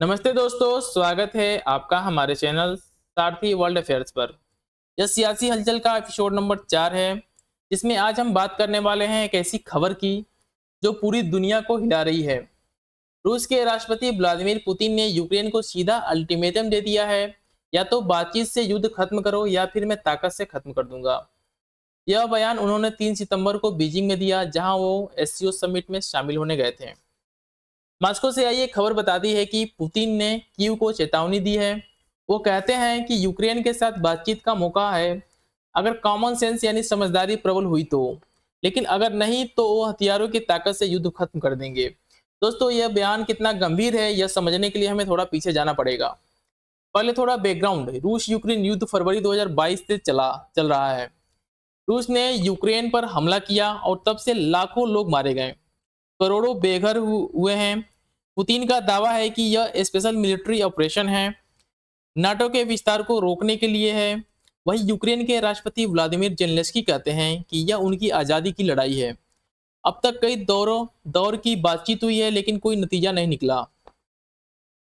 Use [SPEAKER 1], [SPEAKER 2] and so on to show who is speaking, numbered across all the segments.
[SPEAKER 1] नमस्ते दोस्तों, स्वागत है आपका हमारे चैनल सारथी वर्ल्ड अफेयर्स पर। यह सियासी हलचल का एपिसोड नंबर 4 है, जिसमें आज हम बात करने वाले हैं एक ऐसी खबर की जो पूरी दुनिया को हिला रही है। रूस के राष्ट्रपति व्लादिमीर पुतिन ने यूक्रेन को सीधा अल्टीमेटम दे दिया है, या तो बातचीत से युद्ध खत्म करो या फिर मैं ताकत से खत्म कर दूंगा। यह बयान उन्होंने 3 सितंबर को बीजिंग में दिया, जहां वो एससीओ समिट में शामिल होने गए थे। मॉस्को से आई एक खबर बताती है कि पुतिन ने कीव को चेतावनी दी है। वो कहते हैं कि यूक्रेन के साथ बातचीत का मौका है, अगर कॉमन सेंस यानी समझदारी प्रबल हुई तो, लेकिन अगर नहीं तो वो हथियारों की ताकत से युद्ध खत्म कर देंगे। दोस्तों, यह बयान कितना गंभीर है यह समझने के लिए हमें थोड़ा पीछे जाना पड़ेगा। पहले थोड़ा बैकग्राउंड। रूस यूक्रेन युद्ध फरवरी 2022 से चल रहा है। रूस ने यूक्रेन पर हमला किया और तब से लाखों लोग मारे गए, करोड़ों बेघर हुए हैं। पुतिन का दावा है कि यह स्पेशल मिलिट्री ऑपरेशन है, नाटो के विस्तार को रोकने के लिए है। वहीं यूक्रेन के राष्ट्रपति व्लादिमीर जेलेंस्की कहते हैं कि यह उनकी आज़ादी की लड़ाई है। अब तक कई दौर की बातचीत हुई है, लेकिन कोई नतीजा नहीं निकला।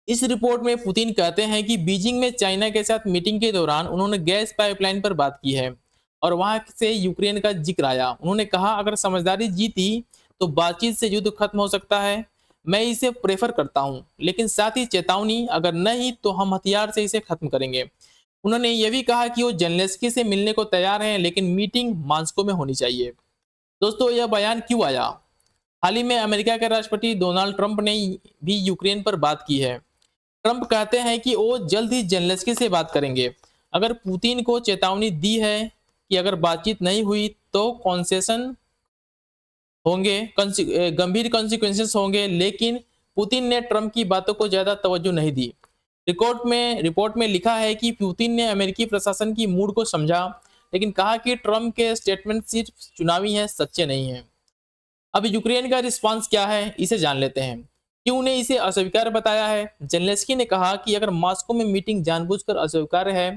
[SPEAKER 1] इस रिपोर्ट में पुतिन कहते हैं कि बीजिंग में चाइना के साथ मीटिंग के दौरान उन्होंने गैस पाइपलाइन पर बात की है और वहां से यूक्रेन का जिक्र आया। उन्होंने कहा, अगर समझदारी जीती तो बातचीत से युद्ध खत्म हो सकता है। मैं इसे प्रेफर करता हूं, लेकिन साथ ही चेतावनी, अगर नहीं तो हम हथियार से इसे खत्म करेंगे। उन्होंने यह भी कहा कि वो जेलेंस्की से मिलने को तैयार हैं, लेकिन मीटिंग मॉस्को में होनी चाहिए। दोस्तों, यह बयान क्यों आया? हाल ही में अमेरिका के राष्ट्रपति डोनाल्ड ट्रंप ने भी यूक्रेन पर बात की है। ट्रंप कहते हैं कि वो जल्द ही जेलेंस्की से बात करेंगे। अगर पुतिन को चेतावनी दी है कि अगर बातचीत नहीं हुई तो कॉन्सेशन होंगे, गंभीर कॉन्सिक्वेंसेस होंगे, लेकिन पुतिन ने ट्रंप की बातों को ज्यादा तवज्जो नहीं दी। रिपोर्ट में लिखा है कि पुतिन ने अमेरिकी प्रशासन की मूड को समझा, लेकिन कहा कि ट्रंप के स्टेटमेंट सिर्फ चुनावी हैं, सच्चे नहीं हैं। अब यूक्रेन का रिस्पांस क्या है, इसे जान लेते हैं। क्यों ने इसे अस्वीकार बताया है? जेलेंस्की ने कहा कि अगर मॉस्को में मीटिंग जानबूझकर अस्वीकार्य है,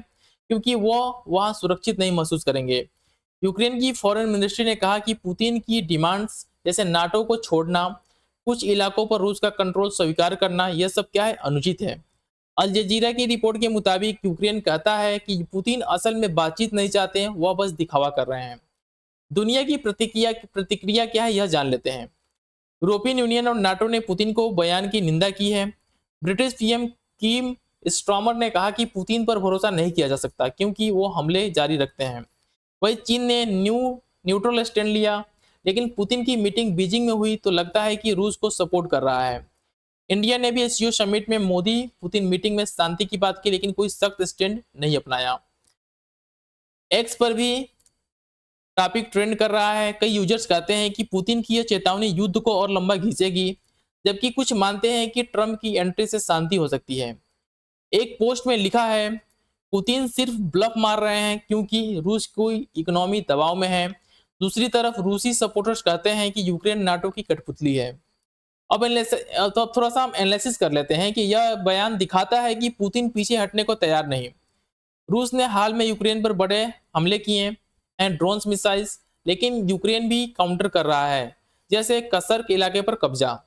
[SPEAKER 1] क्योंकि वो वहां सुरक्षित नहीं महसूस करेंगे। यूक्रेन की फॉरेन मिनिस्ट्री ने कहा कि पुतिन की डिमांड्स जैसे नाटो को छोड़ना, कुछ इलाकों पर रूस का कंट्रोल स्वीकार करना, यह सब क्या है, अनुचित है। अल जजीरा की रिपोर्ट के मुताबिक यूक्रेन कहता है कि पुतिन असल में बातचीत नहीं चाहते हैं, वह बस दिखावा कर रहे हैं। दुनिया की प्रतिक्रिया क्या है, यह जान लेते हैं। यूरोपियन यूनियन और नाटो ने पुतिन को बयान की निंदा की है। ब्रिटिश पीएम कीम स्ट्रॉमर ने कहा कि पुतिन पर भरोसा नहीं किया जा सकता, क्योंकि वो हमले जारी रखते हैं। वही चीन ने न्यूट्रल स्टैंड लिया, लेकिन पुतिन की मीटिंग बीजिंग में हुई तो लगता है कि रूस को सपोर्ट कर रहा है। इंडिया ने भी एससीओ समिट में मोदी पुतिन मीटिंग में शांति की बात की, लेकिन कोई सख्त स्टैंड नहीं अपनाया। एक्स पर भी टॉपिक ट्रेंड कर रहा है। कई यूजर्स कहते हैं कि पुतिन की यह चेतावनी युद्ध को और लंबा खींचेगी, जबकि कुछ मानते हैं कि ट्रंप की एंट्री से शांति हो सकती है। एक पोस्ट में लिखा है, पुतिन सिर्फ ब्लफ मार रहे हैं क्योंकि रूस की इकोनॉमी दबाव में है। दूसरी तरफ रूसी सपोर्टर्स कहते हैं कि यूक्रेन नाटो की कठपुतली है। अब थोड़ा सा हम एनालिसिस कर लेते हैं कि यह बयान दिखाता है कि पुतिन पीछे हटने को तैयार नहीं। रूस ने हाल में यूक्रेन पर बड़े हमले किए हैं, ड्रोन्स, मिसाइल्स, लेकिन यूक्रेन भी काउंटर कर रहा है, जैसे कसर्क इलाके पर कब्जा।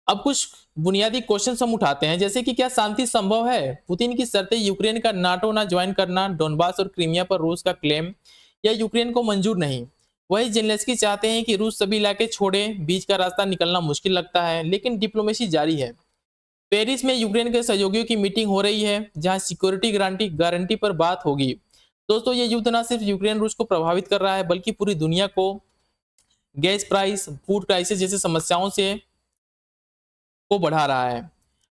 [SPEAKER 1] अब कुछ बुनियादी क्वेश्चन हम उठाते हैं, जैसे कि क्या शांति संभव है? पुतिन की शर्तें, यूक्रेन का नाटो ना ज्वाइन करना, डोनबास और क्रीमिया पर रूस का क्लेम, या यूक्रेन को मंजूर नहीं। वही जेलेंस्की चाहते हैं कि रूस सभी इलाके छोड़े, बीच का रास्ता निकलना मुश्किल लगता है, लेकिन डिप्लोमेसी जारी है। पेरिस में यूक्रेन के सहयोगियों की मीटिंग हो रही है, जहां सिक्योरिटी गारंटी पर बात होगी। दोस्तों, ये युद्ध न सिर्फ यूक्रेन रूस को प्रभावित कर रहा है, बल्कि पूरी दुनिया को गैस प्राइस, फूड क्राइसिस जैसी समस्याओं से को बढ़ा रहा है।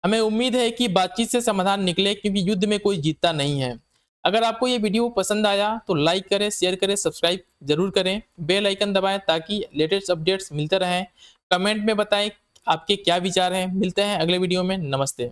[SPEAKER 1] हमें उम्मीद है कि बातचीत से समाधान निकले, क्योंकि युद्ध में कोई जीतता नहीं है। अगर आपको ये वीडियो पसंद आया तो लाइक करें, शेयर करें, सब्सक्राइब जरूर करें, बेल आइकन दबाएं ताकि लेटेस्ट अपडेट्स मिलते रहें। कमेंट में बताएं आपके क्या विचार हैं। मिलते हैं अगले वीडियो में। नमस्ते।